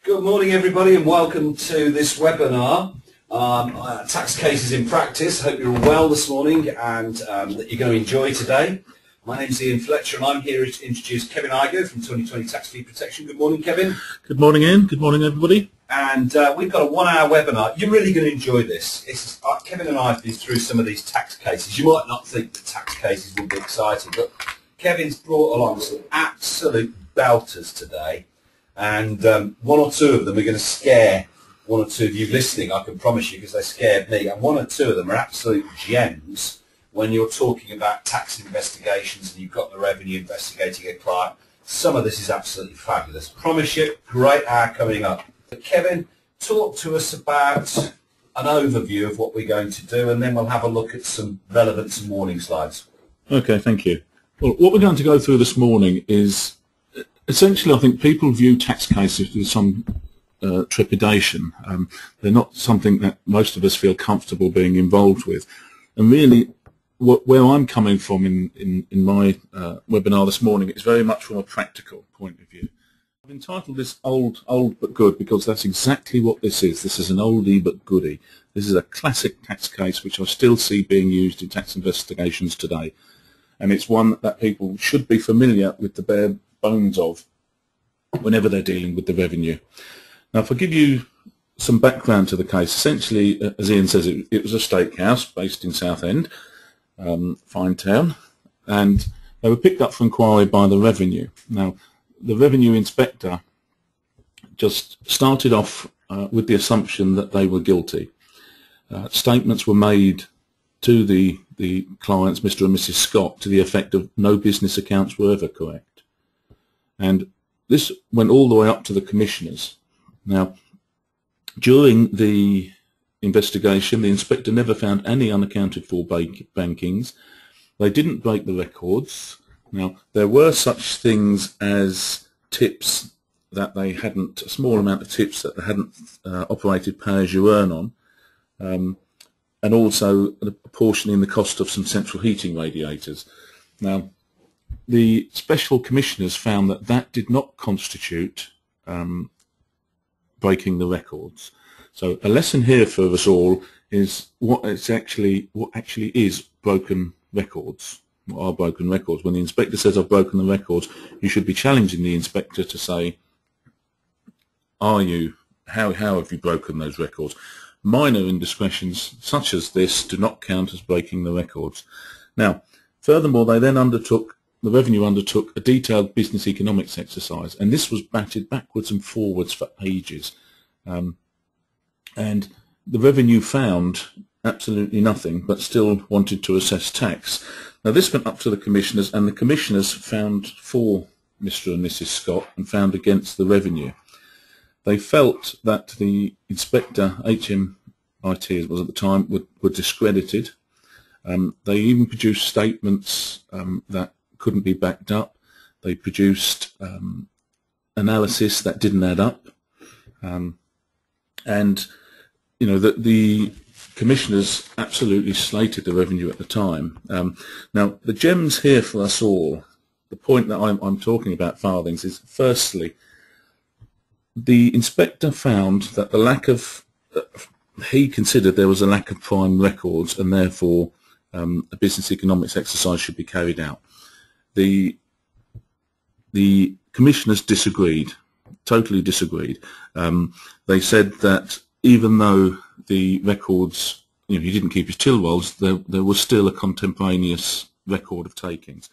Good morning everybody and welcome to this webinar, Tax Cases in Practice. Hope you're all well this morning and that you're going to enjoy today. My name is Ian Fletcher and I'm here to introduce Kevin Igo from 2020 Tax Fee Protection. Good morning, Kevin. Good morning, Ian. Good morning, everybody. And we've got a 1 hour webinar. You're really going to enjoy this. Kevin and I have been through some of these tax cases. You might not think that tax cases will be exciting, but Kevin's brought along some absolute belters today. And one or two of them are going to scare one or two of you listening, I can promise you, because they scared me. And one or two of them are absolute gems when you're talking about tax investigations and you've got the revenue investigating a client. Some of this is absolutely fabulous. Promise you, great hour coming up. But Kevin, talk to us about an overview of what we're going to do, and then we'll have a look at some relevance and warning slides. Okay, thank you. Well, what we're going to go through this morning is essentially, I think people view tax cases with some trepidation. They're not something that most of us feel comfortable being involved with. And really, where I'm coming from in my webinar this morning is very much from a practical point of view. I've entitled this Old But Good because that's exactly what this is. This is an oldie but goodie. This is a classic tax case which I still see being used in tax investigations today. And it's one that people should be familiar with the bare bones of whenever they're dealing with the revenue. Now, if I give you some background to the case, essentially, as Ian says, it was a steakhouse based in Southend, fine town, and they were picked up for inquiry by the revenue. Now, the revenue inspector just started off with the assumption that they were guilty. Statements were made to the clients, Mr. and Mrs. Scott, to the effect of no business accounts were ever correct. And this went all the way up to the commissioners. Now, during the investigation, the inspector never found any unaccounted for bankings. They didn't break the records. Now, there were such things as tips that they hadn't, a small amount of tips that they hadn't operated pay-as-you-earn on, and also apportioning the cost of some central heating radiators. Now, the special commissioners found that that did not constitute breaking the records. So a lesson here for us all is what actually is broken records. What are broken records? When the inspector says I've broken the records, you should be challenging the inspector to say, how have you broken those records? Minor indiscretions such as this do not count as breaking the records. Now, furthermore, the revenue undertook a detailed business economics exercise, and this was batted backwards and forwards for ages. And the revenue found absolutely nothing, but still wanted to assess tax. Now, this went up to the commissioners, and the commissioners found for Mr. and Mrs. Scott and found against the revenue. They felt that the inspector, HMIT as it was at the time, were discredited. They even produced statements that couldn't be backed up. They produced analysis that didn't add up, and you know that the commissioners absolutely slated the revenue at the time. Now, the gems here for us all, the point that I'm talking about, farthings, is firstly, the inspector found that the lack of he considered there was a lack of prime records, and therefore a business economics exercise should be carried out. The commissioners disagreed, totally disagreed. They said that even though the records, he didn't keep his till rolls, there was still a contemporaneous record of takings.